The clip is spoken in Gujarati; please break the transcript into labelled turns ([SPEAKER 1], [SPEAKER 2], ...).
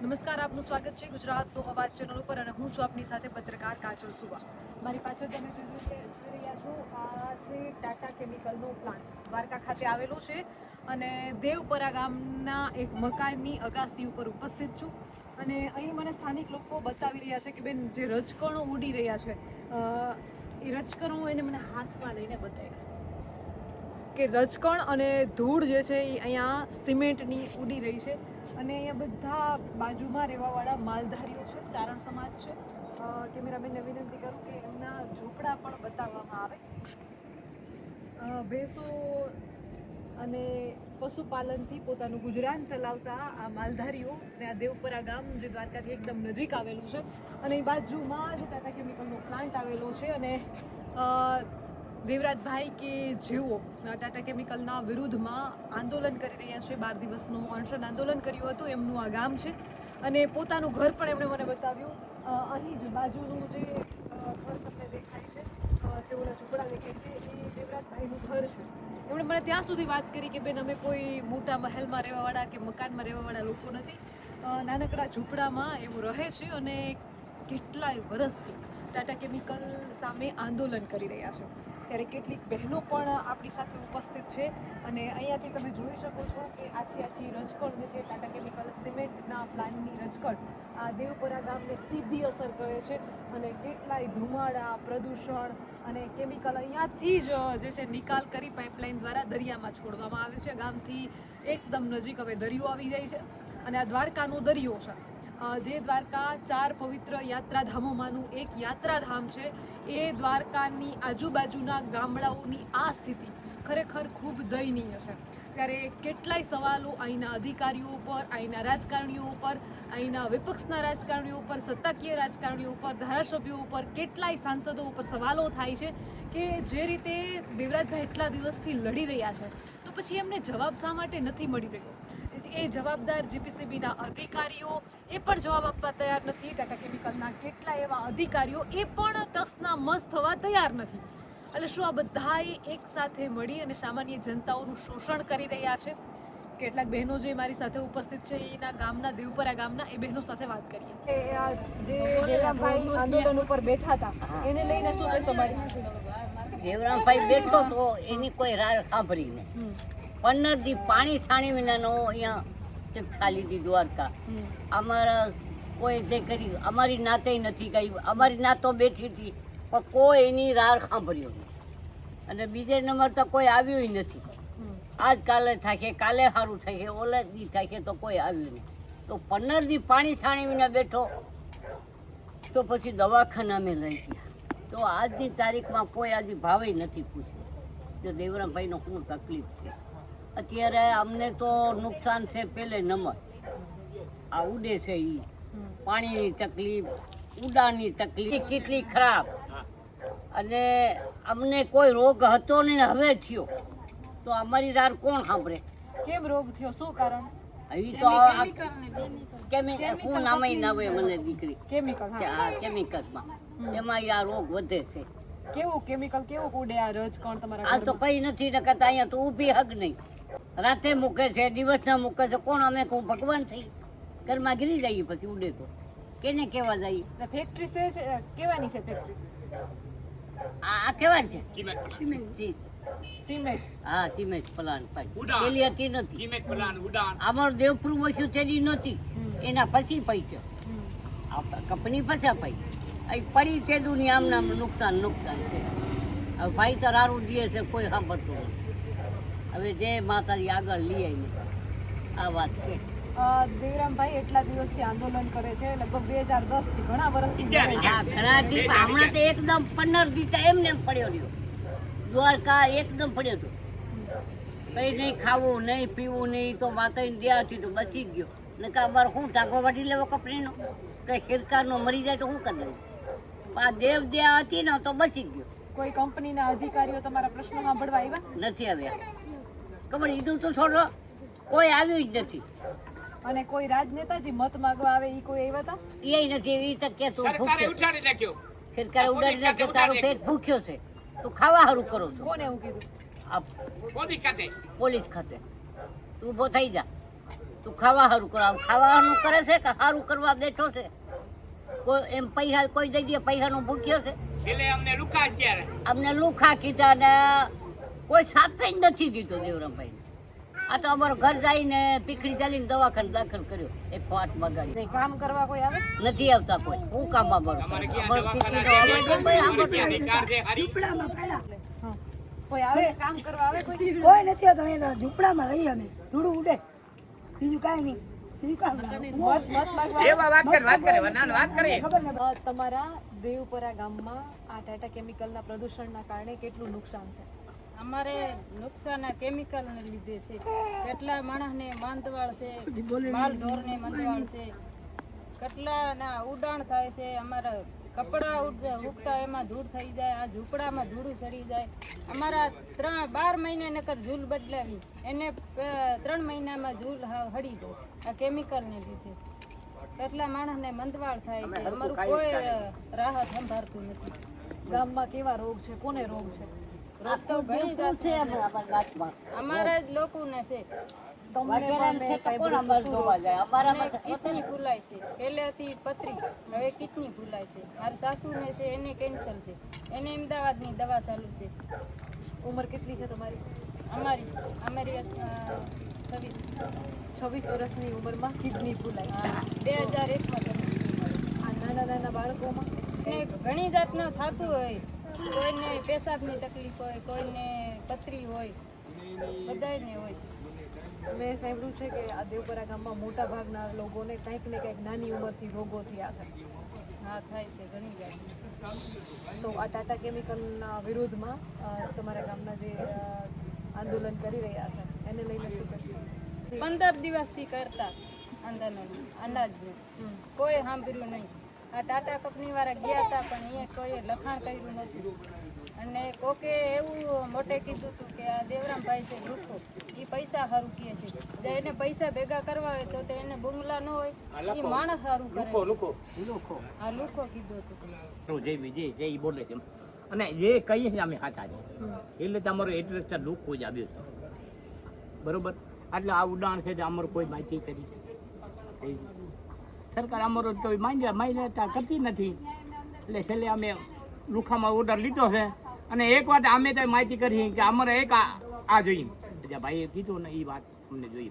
[SPEAKER 1] નમસ્કાર, આપનું સ્વાગત છે ગુજરાતનો અવાજ ચેનલ ઉપર અને હું છું આપની સાથે પત્રકાર કાજલ સુવા. મારી પાછળ તમે જોઈ રહ્યા છો આ છે ટાટા કેમિકલનો પ્લાન્ટ દ્વારકા ખાતે આવેલો છે અને દેવપરા ગામના એક મકાનની અગાસી ઉપર ઉપસ્થિત છું અને અહીં મને સ્થાનિક લોકો બતાવી રહ્યા છે કે બેન જે રજકણો ઉડી રહ્યા છે એ રજકણો એને મને હાથમાં લઈને બતાવ્યા કે રજકણ અને ધૂળ જે છે એ અહીંયા સિમેન્ટની ઉડી રહી છે અને અહીંયા બધા બાજુમાં રહેવાવાળા માલધારીઓ છે, ચારણ સમાજ છે. કેમેરામેનને વિનંતી કરું કે એમના ઝૂંપડા પણ બતાવવામાં આવે. ભેંસો અને પશુપાલનથી પોતાનું ગુજરાન ચલાવતા આ માલધારીઓ અને આ દેવપરા ગામ જે દ્વારકાથી એકદમ નજીક આવેલું છે અને એ બાજુમાં જ ટાટા કેમિકલનો પ્લાન્ટ આવેલો છે અને દેવરાજભાઈ કે જેઓ ટાટા કેમિકલના વિરુદ્ધમાં આંદોલન કરી રહ્યા છે, 12 દિવસનું અનશન આંદોલન કર્યું હતું, એમનું આ ગામ છે અને પોતાનું ઘર પણ એમણે મને બતાવ્યું. અહીં જ બાજુનું જે ઘર તમને દેખાય છે, જેઓના ઝૂંપડા દેખાય છે, એ દેવરાજભાઈનું ઘર છે. એમણે મને ત્યાં સુધી વાત કરી કે બેન અમે કોઈ મોટા મહેલમાં રહેવાવાળા કે મકાનમાં રહેવાવાળા લોકો નથી, નાનકડા ઝૂંપડામાં એવું રહે છે અને કેટલાય વર્ષથી ટાટા કેમિકલ સામે આંદોલન કરી રહ્યા છે. ત્યારે કેટલીક બહેનો પણ આપણી સાથે ઉપસ્થિત છે અને અહીંયાથી તમે જોઈ શકો છો કે આછી રજકણ જે છે ટાટા કેમિકલ સિમેન્ટના પ્લાન્ટની રજકણ આ દેવપરા ગામને સીધી અસર કરે છે અને કેટલાય ધુમાડા, પ્રદૂષણ અને કેમિકલ અહીંયાથી જ જે છે નિકાલ કરી પાઇપલાઇન દ્વારા દરિયામાં છોડવામાં આવે છે. ગામથી એકદમ નજીક હવે દરિયો આવી જાય છે અને આ દ્વારકાનો દરિયો છે. જે દ્વારકા 4 પવિત્ર યાત્રાધામોમાંનું એક યાત્રાધામ છે, એ દ્વારકાની આજુબાજુના ગામડાઓની આ સ્થિતિ ખરેખર ખૂબ દયનીય છે. ત્યારે કેટલાય સવાલો અહીંના અધિકારીઓ ઉપર, અહીંના રાજકારણીઓ ઉપર, અહીંના વિપક્ષના રાજકારણીઓ ઉપર, સત્તાકીય રાજકારણીઓ ઉપર, ધારાસભ્યો ઉપર, કેટલાય સાંસદો ઉપર સવાલો થાય છે કે જે રીતે દેવરાજભાઈ એટલા દિવસથી લડી રહ્યા છે તો પછી એમને જવાબ શા માટે નથી મળી રહ્યો? એ જવાબદાર જીપીસીબીના અધિકારીઓ એ પણ જવાબ આપવા તૈયાર નથી. ટાટા કેમિકલના કેટલાય એવા અધિકારીઓ એ પણ ટસના મસ થવા તૈયાર નથી. એટલે શું આ બધાએ એક સાથે મળી અને સામાન્ય જનતાઓનું શોષણ કરી રહ્યા છે? કેટલાક બહેનો જે મારી સાથે ઉપસ્થિત છે એના ગામના, દેવપરા ગામના, એ બહેનો સાથે વાત કરીએ. જે દેવરામભાઈ આંદોલન ઉપર બેઠા હતા એને લઈને શું કહેશો?
[SPEAKER 2] દેવરામભાઈ બેઠો તો એની કોઈ રાહ સાંભળી નહીં. 15 દી પાણી છાણી વિનાનો અહીંયા ખાલી હતી દ્વારકા. અમારા કોઈ જે કરી અમારી નાતે નથી ગઈ, અમારી નાતો બેઠી હતી પણ કોઈ એની રાહ સાંભળ્યો નહીં અને બીજે નંબર તો કોઈ આવ્યું નથી. આજ કાલે થાય, કાલે સારું થાય, ઓલા દી થાય તો કોઈ આવ્યું નહીં. તો 15 દી પાણી છાણી વિના બેઠો તો પછી દવાખાના મેં લઈ ગયા તો આજની તારીખમાં કોઈ આજે ભાવે નથી પૂછ્યું જો દેવરામભાઈનો શું તકલીફ છે. અત્યારે અમને તો નુકસાન છે પહેલે નંબર આ ઉડે છે, એ પાણીની તકલીફ, ઉડાનની તકલીફ કેટલી ખરાબ અને અમને કોઈ રોગ હતો નહીં, હવે થયો તો અમારી રાર કોણ સાંભળે?
[SPEAKER 1] કેમ રોગ થયો? શું કારણ?
[SPEAKER 2] એ તો શું નામે ના હોય મને દીકરી, કેમિકલમાં એમાં આ રોગ વધે છે.
[SPEAKER 1] કેવું કેમિકલ કેવું ઉડે આ રજકણ તમારા?
[SPEAKER 2] આ તો કઈ નથી નકરતા અહીંયા તો ઊભી હક નહીં, રાતે મૂકે છે, દિવસના મૂકે છે. કોણ અમે કહું ભગવાન થઈ ઘરમાં ગીરી જઈએ પછી ઉડે તો કેને કેવા જઈએ?
[SPEAKER 1] ફેક્ટરી છે કેવાની છે ફેક્ટરી?
[SPEAKER 2] આ કેવા છે?
[SPEAKER 1] સિમેન્ટ.
[SPEAKER 2] હા, સિમેન્ટ પ્લાન્ટ પેલી હતી નથી. અમારું દેવપુર વસ્યું તેની નહોતી, એના પછી પૈસા કંપની પછી પૈસા પડી તે દુનિયા આમ નામ નુકસાન છે. હવે ભાઈ તો રારું દે છે, કોઈ સાંભળતું નથી. હવે જે માતાજી આગળ લઈ આવીને આ વાત છે.
[SPEAKER 1] દેવરામભાઈ એટલા દિવસથી આંદોલન કરે છે, લગભગ 2010 થી ઘણા વર્ષથી.
[SPEAKER 2] ઘણાથી હમણાં તો એકદમ 15 દિવસ એમને પડ્યો રહ્યો દ્વારકા, એકદમ પડ્યો હતો. કઈ નહીં ખાવું નહીં પીવું નહીં તો માતાજી દયા હતી તો બચી ગયો. ને કે અમારે શું ટાંકો વાટી લેવો કંપનીનો? કઈ સરકારનો મરી જાય તો શું કરી દેવું? આ દેવ દયા હતી ને તો બચી ગયો.
[SPEAKER 1] કોઈ કંપનીના અધિકારીઓ તમારા પ્રશ્નો સાંભળવા આવ્યા
[SPEAKER 2] નથી? આવ્યા ખબર ઈદું તો છોડો, કોઈ આવ્યું જ નથી.
[SPEAKER 1] અને કોઈ રાજનેતાજી મત માંગવા આવે એ કોઈ આવ્યા હતા?
[SPEAKER 2] એ નથી. એ તો કે તું સરકારે ઉડાડી નાખ્યો, તારું પેટ ભૂખ્યો છે, તું ખાવા સારું કરો છો.
[SPEAKER 1] કોને એવું કીધું?
[SPEAKER 2] પોલીસ ખાતે તું ઉભો થઈ જા. તું ખાવા સારું કરાવ ખાવાનું કરે છે કે સારું કરવા બેઠો છે કોઈ એમ પૈસા કોઈ જગ્યાએ પૈસાનો ભૂખ્યો છે અમને લુખા કીધા ને કોઈ સાથે જ નથી દીધો દેવરામભાઈ આ તો અમારું ઘર જઈને પીખડી ચાલીને દવાખાને દાખલ કર્યો એક ફાટ બગાડી
[SPEAKER 1] કામ કરવા કોઈ આવે
[SPEAKER 2] નથી આવતા કોઈ હું કામમાં બગડ
[SPEAKER 1] કોઈ આવે કામ કરવા આવે કોઈ
[SPEAKER 3] કોઈ નથી આવતો અહીંયા તો ઝૂંપડામાં રહીએ અમે ધૂળું ઉડે બીજું કાંઈ નહીં બીજું કામ
[SPEAKER 1] તમારા દેવપરા ગામમાં આ ટાટા કેમિકલના પ્રદૂષણના કારણે કેટલું નુકસાન છે
[SPEAKER 4] અમારે નુકસાન આ કેમિકલને લીધે છે કેટલા માણસને માંદવાળ છે માલ ઢોરને માંદવાળ છે કેટલાના ઉડાણ થાય છે અમારા કપડાં ઉગતા એમાં ધૂળ થઈ જાય આ ઝૂંપડામાં ધૂળું સડી જાય અમારા 12 મહિને નકર ઝૂલ બદલાવી એને 3 મહિનામાં ઝૂલ હળી ગયો આ કેમિકલને લીધે કેટલા માણસને મંદવાળ થાય છે અમારું કોઈ રાહત સંભાળતું નથી
[SPEAKER 1] ગામમાં કેવા રોગ છે કોને રોગ છે
[SPEAKER 2] રોગ તો ઘણી જાત છે
[SPEAKER 4] અમારા જ લોકોને છે કિડની ફૂલાય છે પહેલેથી પથરી હવે કિડની ફૂલાય છે મારી સાસુને છે એને કેન્સર છે એને અમદાવાદની દવા ચાલુ છે
[SPEAKER 1] ઉંમર કેટલી છે તમારી
[SPEAKER 4] અમારી
[SPEAKER 1] 26 વર્ષની ઉંમરમાં કિડની ફૂલાઈ
[SPEAKER 4] 2001માં
[SPEAKER 1] આ નાના નાના બાળકોમાં
[SPEAKER 4] એને ઘણી જાતનું થતું હોય કોઈને પેશાબની તકલીફ હોય કોઈને પથરી હોય બધાને હોય
[SPEAKER 1] મેં સાંભળ્યું છે કે આ દેવપરા ગામમાં મોટા ભાગના લોકોને કંઈક ને કંઈક નાની ઉંમરથી રોગો થયા છે
[SPEAKER 4] હા થાય છે ઘણી જાત
[SPEAKER 1] તો આ ટાટા કેમિકલના વિરોધમાં તમારા ગામના જે આંદોલન કરી રહ્યા છે એને લઈને શું કહેશો
[SPEAKER 4] 15 દિવસથી કરતા આંદોલન અનાજનું કોઈ સાંભળ્યું નહીં આ ટાટા કંપનીવાળા ગયા હતા પણ અહીંયા કોઈએ લખાણ કર્યું નથી અને કોકે એવું મોટે કીધું હતું કે આ દેવરામભાઈ છે લુખો એ પૈસા સારું કહે છે જો એને પૈસા ભેગા કરવા હોય તો એને બંગલા ન હોય એ માણસ સારું કરે છે. હા લુખો કીધું હતું
[SPEAKER 5] જે વિજય છે એ બોલે છે અને જે કહીએ છીએ અમે સાચા છે એટલે તમારો એડ્રેસ લોકો જ આવ્યો છે બરોબર એટલે આ ઉડાણ છે તે અમારું કોઈ માહિતી કરી સરકાર અમારો તો માન્ય કરતી નથી એટલે છેલ્લે અમે લુખામાં ઓર્ડર લીધો છે અને એક વાત અમે તો માહિતી કરી કે અમારે એક આ જોઈએ ભાઈએ કીધું ને એ વાત અમને જોઈએ